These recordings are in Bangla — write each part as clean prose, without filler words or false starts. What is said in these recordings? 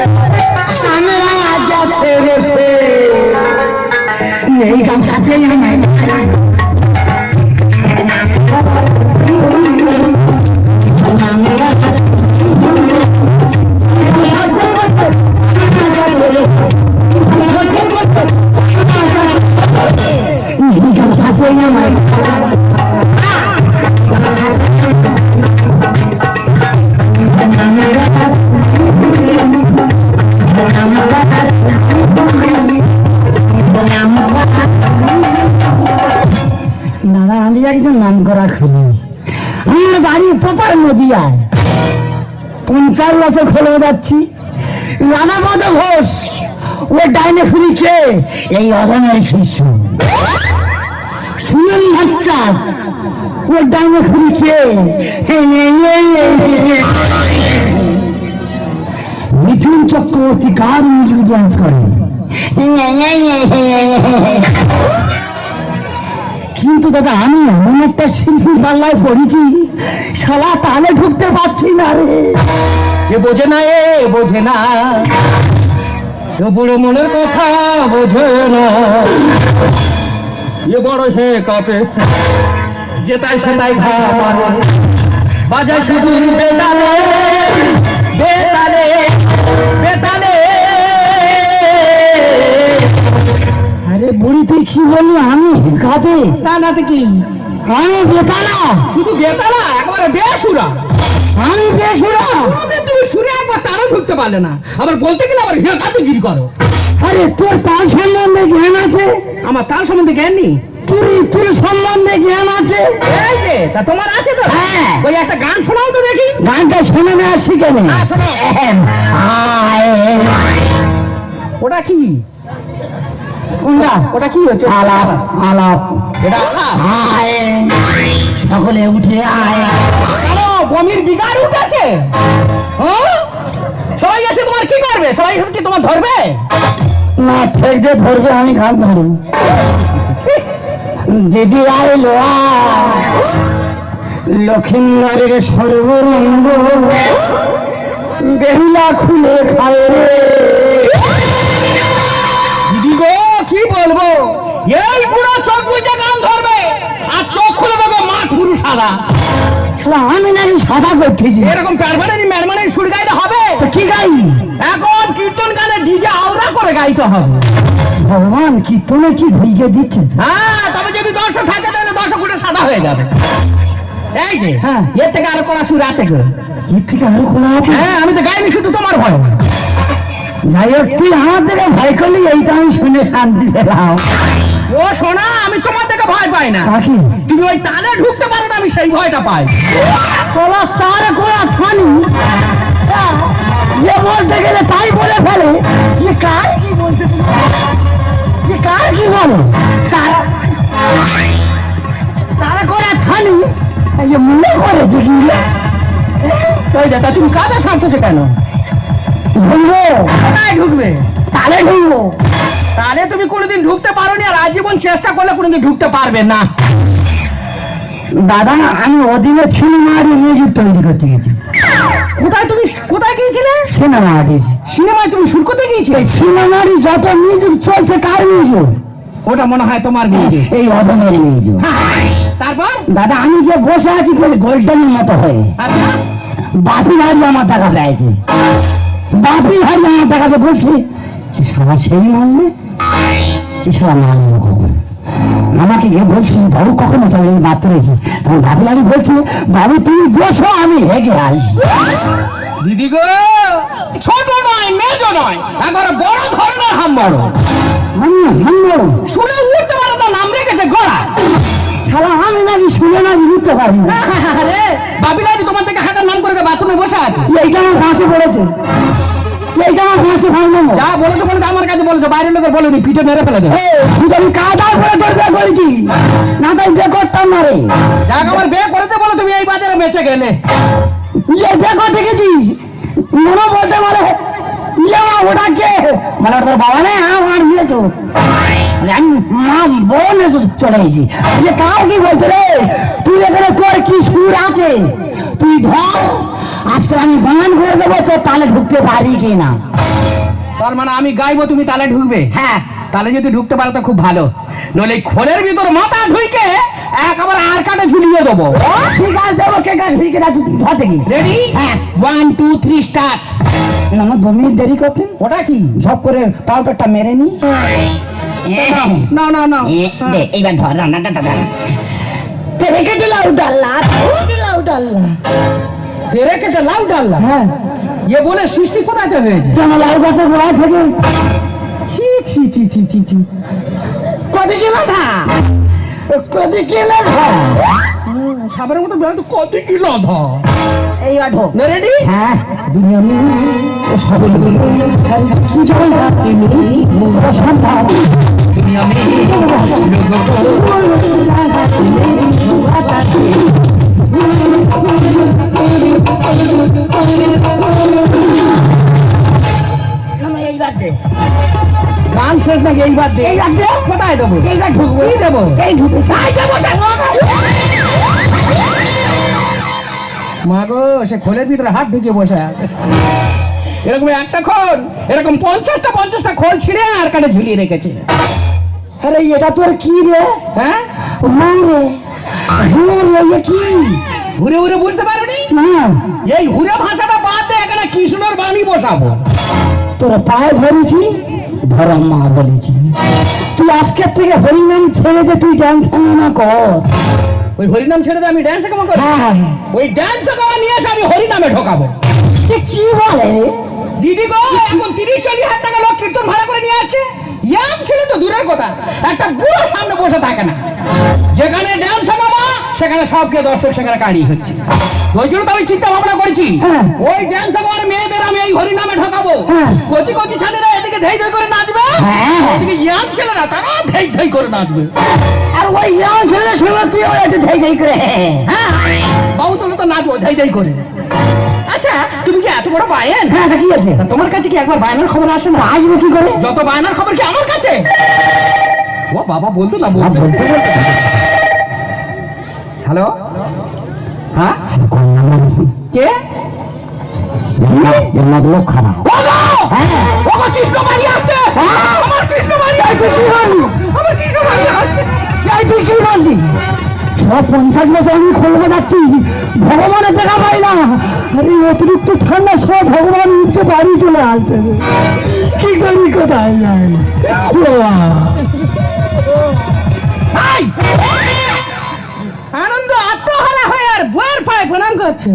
আমরা যাচ্ছে বসে নেই গান হাতে আমায় দাদা আমি একজন নাম করা খুলি আমার বাড়ি প্রপার নদিয়ায় 50 বছর খোলা যাচ্ছি রানাপদ ঘোষ ও ডাইনে খুলি কে এই অধমের শিষ্য সুনীল ভট্টাচ ও ডাইনে খুলি কে মিঠুন চক্রবর্তী কার মিউজিক ডান্স করে কিন্তু দাদা আমি এমন একটা শিল্পী পাল্লায় পড়েছি শালা তালে ঢুকতে পারছি না রে এ বোঝে না এ বুড়ো মনের কথা বোঝে না এ বড় হে কাপে যেটাই সেটাই ঘা মারে বাজায় শুধু বেতালে বেতালে বেতালে। আরে বুড়ি তুই কি বললি আমি কাঁদে না না তো কি আমি বেতালা শুধু বেতালা একবারে বেসুরা আমি বেসুরা তুমি সুরে একবার তারও ঢুকতে পারলে না আবার বলতে গেলে আবার হে কাতে গিরি করো। আরে তোর তার সম্বন্ধে জ্ঞান আছে আমার তার সম্বন্ধে জ্ঞান নেই তোর সম্বন্ধে জ্ঞান আছে এই যে তা তোমার আছে তো হ্যাঁ ওই একটা গান শোনাও তো দেখি গানটা শোনে না শিখে নে ওটা কি কোনটা ওটা কি হচ্ছে আলাপ আলাপ এটা আলাপ? আয় সকলে উঠে আয় আরে বমির বিকার উঠেছে হ্যাঁ? সবাই এসে তোমার কি করবে সবাই কি তোমার ধরবে না ঠেকতে ধরবে আমি গান ধরি দিদি আইলো লক্ষিন্দরের সর্বরঙ্গ বেহুলা খুলে খায় রে দিদি গো কি বলবো এই পুরো চোখ বুঝে গান ধরবে আর চোখ খুলে দেবো মাঠ পুরু সাদা আমি নাকি সাদা করতেছি এরকম প্যারমানেন্ট ম্যারমানেন্ট সুর গাইতে হবে তো কি গাই এখন কীর্তন গানে ডিজে আওড়া করে গাইতে হবে ভগবান কীর্তনে কি ভুইকে দিচ্ছে হ্যাঁ তবে যদি দর্শক থাকে তাহলে দর্শক উঠে সাদা হয়ে যাবে এই যে হ্যাঁ। এর থেকে আরো কোন সুর আছে গো এর থেকে আরো কোনো আছে হ্যাঁ আমি তো গাইনি শুধু তোমার ভয় যাই হোক তুই আমার থেকে ভয় করলি এইটা আমি শুনে শান্তি পেলাম ও শোনা আমি তোমার থেকে ভয় পাই না কাকি তুমি ওই তালে ঢুকতে পারো না আমি সেই ভয়টা পাই তোলা চার কোড়া ফানি যে বলতে গেলে তাই বলে ফেলে যে কার কি বলতে যে কার কি বলে চার কোড়া ছানি এই যে মনে করে যে কি ওই দাদা তুমি কাজে সারছো কেন ঢুকবো কোথায় ঢুকবে তালে ঢুকবো তাহলে তুমি কোনোদিন ঢুকতে পারো নি আর আজীবন চেষ্টা করলে কোনোদিন ঢুকতে পারবে না দাদা আমি অধীনে সিনেমা আর মিউজিক তৈরি করতে গেছি কোথায় তুমি কোথায় গিয়েছিলে সিনেমা আর্টিস্ট সিনেমায় তুমি শুট করতে গিয়েছিলে সিনেমারই যত মিউজিক চলছে কার মিউজিক ওটা মনে হয় তোমার মিউজিক এই অধমের মিউজিক তারপর দাদা আমি যে বসে আছি গোল্ডেনের মতো হয়ে আচ্ছা বাপি ভাই আমার টাকা পেয়েছে বাপি ভাই আমার টাকাতে বলছে সারা সেই মানলে সারা মানলো কখন আমাকে গিয়ে বলছি বাবু কখনো যাবে মাত্র রয়েছি তখন বাপি ভাই বলছে বাবু তুমি বসো আমি হেগে আসি দিদি গো ছোট নয় মেজো নয় একবারে বড় ধরনের হাম্বড় আমি হামলো শুনে উঠতে পারো না নাম রেখেছে গোড়া শালা আমি নাকি শুনে না বুঝতে পারি না আরে বাবিলাইনি তোমার থেকে হাঁটার নাম করে বাথরুমে বসে আছে এইটা আমার ফাঁসে পড়েছে এইটা আমার ফাঁসে ভাঙবো যা বলেছো বলেছো আমার কাছে বলেছো বাইরের লোকের বলেনি পিঠে মেরে ফেলে দেবে শুধু আমি কাদাও করে তোর বিয়ে করেছি না তাই বিয়ে করতাম না রে যাক আমার বিয়ে করেছে বলে তুমি এই বাজারে বেঁচে গেলে ইয়ে বিয়ে করতে গেছি মনে বলতে পারে ইয়ে মা ওটা কে মানে তোর বাবা নেই আমার বিয়ে চোখ আমি মা বোন এসে চলে গেছি যে কাউ কি বলছে রে তুই এখানে তোর কি সুর আছে তুই ধর আর আজকে আমি বান করে দেবো তো তাহলে ঢুকতে পারি কি না। তার মানে আমি গাইবো, তুমি তালে ঢুকবে? হ্যাঁ তাহলে যদি ঢুকতে পারো তো খুব ভালো, নইলে এই খোলের ভিতর মাথা ঢুকে একেবারে আর কাটে ঝুলিয়ে দেবো। ঠিক আছে দেবো, কে কাজ ঢুকে যাচ্ছি ধরতে কি। রেডি? হ্যাঁ 1 2 3 স্টার্ট। আমার 2 মিনিট দেরি করতেন, ওটা কি? ঝপ করে পাউডারটা মেরে নি। না না না, এইবার ধর রান্নাটা দাদা তেরে কেটে লাউ ডাল্লা, লাউ ডাল্লা। তেরে কেটে লাউ ডাল্লা? হ্যাঁ এ বলে সৃষ্টি কোথাতে হয়েছে? কেন লাউ গাছের গোড়া থেকে। ছি ছি ছি ছি ছি ছি। কদিকে বাধা, কদিকে বাধা। সাবারের মতো বেড়া তো কত কি লধা। এইবার ঢোক। না রেডি? হ্যাঁ দুনিয়া মে সবে কি জল রাখতে নেই সন্তান দুনিয়া মে এইবার দে, গান শেষ নাকি? এইবার দে। এইবার দে, কোথায় দেবো? এইবার ঢুকবো, কি দেবো? এই ঢুকবো, এই দেবো। মা গো, সে খোলের ভিতরে হাত ঢুকিয়ে বসে আছে। এরকম একটা খোল, এরকম 50টা খোল ছিঁড়ে আর কাটে ঝুলিয়ে রেখেছে। আরে এটা তোর কি রে? হ্যাঁ, হুরে হুরে, এ কি? ঘুরে ঘুরে বুঝতে পারোনি? না এই হুরে ভাষাটা বাদ দে, এখানে কৃষ্ণর বাণী বসাবো। তোর পায়ে ধরেছি, ধরম মা বলেছি, তুই আজকের থেকে হরিনাম ছেড়ে দে, তুই টেনশন না কর। ওই হরিনাম ছেড়ে দে, আমি ড্যান্স কেমন করি? হ্যাঁ ওই ড্যান্স কেমন নিয়ে এসে আমি হরিনামে ঢোকাবো। সে কি বলে রে? দিদি গো, এখন 30-40 হাজার টাকা লোক কীর্তন ভাড়া করে নিয়ে আসছে। ইয়াং ছেলে তো দূরের কথা, একটা বুড়ো সামনে বসে থাকে না। যেখানে ড্যান্স শোনাবো সেখানে সবকে দর্শক সেখানে কাড়ি হচ্ছে। ওই জন্য তো আমি চিন্তা ভাবনা করেছি, হ্যাঁ। ওই ড্যান্স আমার মেয়েদের আমি এই হরিনামে ঢোকাবো। হ্যাঁ। কচি কচি ছেলেরা এদিকে ধেই ধেই করে নাচবে, হ্যাঁ। এদিকে ইয়াং ছেলেরা তারা ধেই ধেই করে নাচবে। আর ওই ইয়াং ছেলে সঙ্গে তুই ওই একটু ধেই ধেই করে। হ্যাঁ, বাবু তোলে তো নাচবো ধেই ধেই করে। আচ্ছা, তুমি যে এত বড় বায়েন, হ্যাঁ তা কি আছে? তা তোমার কাছে কি একবার বায়নার খবর আসে না? আসবে কি করে? যত বায়নার খবর কি আমার কাছে? ও বাবা, বলতো না, আর বলতো। বলতে বলতে হ্যালো, হ্যাঁ, কোন নাম্বার? কে? এর মতলব খারাপ। ওগো! হ্যাঁ। ওগো, কৃষ্ণ বাড়ি আসছে! হ্যাঁ। আমার কৃষ্ণ বাড়ি এই আসছে! তুই কি বললি? আমার কৃষ্ণ বাড়ি আসছে! এই তুই কি বললি? সব 50 বছর আমি খোলবে যাচ্ছি, ভগবানের দেখা পাই না। আরে অতিরিক্ত ঠান্ডা, সব ভগবান উঠতে বাড়ি চলে আসছে। কি করি, কোথায় যাই? হাই! আনন্দ আত্মহারা হয়ে আর বইয়ের পায়ে প্রণাম করছে।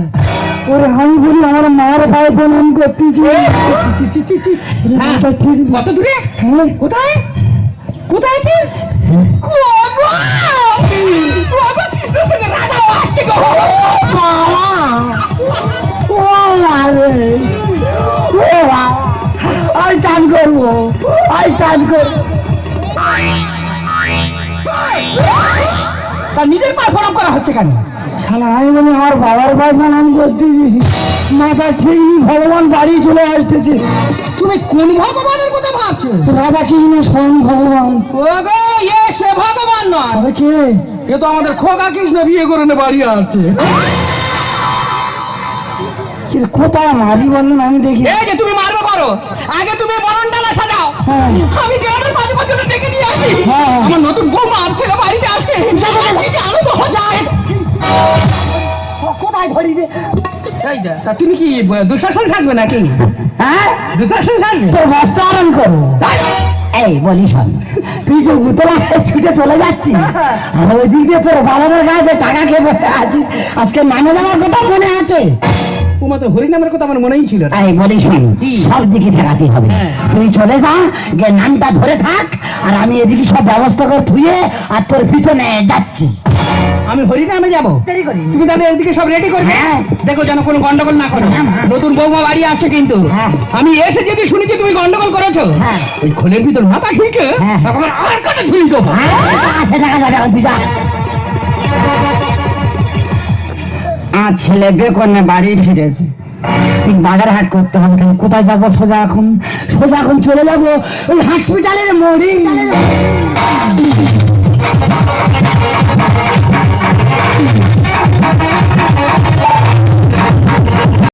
ওরে আমি বলি আমার মার পায়ে প্রণাম করতেছি। হ্যাঁ, এটা ঠিক না। কত দূরে? হ্যাঁ, কোথায়? কোথায় আছিস? ওগো! ওগো, কৃষ্ণের সঙ্গে রাধাও আসছে গো! বাবা! ও আরে! ও বাবা! আমি চান করবো, আমি চান করবো। তা নিজের পায়ে প্রণাম করা হচ্ছে কেন? শালা আমি বলি আমার বাবার পায়ে প্রণাম করতেছি, মাথা ঠিক নেই, ভগবান বাড়ি চলে আসতেছে। তুমি কোন ভগবানের কথা ভাবছো? রাধা কৃষ্ণ স্বয়ং ভগবান। ওগো, এ সে ভগবান নয়, তবে কে? এ তো আমাদের খোকা কৃষ্ণ বিয়ে করে নিয়ে বাড়ি আসছে। কি রে, কোথায় মারি বললেন আমি দেখি। এই যে তুমি মারবে পারো, আগে তুমি বরণ ডালা সাজাও, হ্যাঁ। আমি গ্রামের মাঝে মাঝে ডেকে নিয়ে আসি। হ্যাঁ। আমার নতুন বৌমা আর ছেলে বাড়িতে আসছে, কি যে আনন্দ হয়ে যায়। কোথায় ধরি রে? এই দে, তা তুমি কি দুঃশাসন সাজবে নাকি? হ্যাঁ, দুঃশাসন সাজবে? তোর বস্তা আরম্ভ করবো। এই বলি শোন, তুই যে উতলা ছুটে চলে যাচ্ছিস, আর ওই দিক দিয়ে তোর বাবার গায়ে টাকা খেয়ে বসে আছিস, আজকে নামে যাওয়ার কথা মনে আছে? তোমার তো হরিনামের কথা আমার মনেই ছিল না। এই বলি শোন, কি? সব দিকে ঠেকাতে হবে। হ্যাঁ। তুই চলে যা, গিয়ে নামটা ধরে থাক, আর আমি এদিকে সব ব্যবস্থা করে থুয়ে আর তোর পিছনে যাচ্ছি। আমি হরিনামে যাবো, দেরি করি। তুমি তাহলে এদিকে সব রেডি করবে। হ্যাঁ। দেখো যেন কোনো গন্ডগোল না করো। নতুন বৌমা বাড়ি আসছে কিন্তু, হ্যাঁ। আমি এসে যদি শুনি যে তুমি গন্ডগোল করেছো, হ্যাঁ। ওই খোলের ভিতর মাথা ঢুকে হ্যাঁ। আমার আর কাটা ঝুলি দেবো। আসে দেখা যাবে, তুই যা। আমার ছেলে বেকনে বাড়ি ফিরেছে, বাজার হাট করতে হবে। তাহলে কোথায় যাবো? সোজা এখন চলে যাবো ওই হসপিটালের মোড়ে।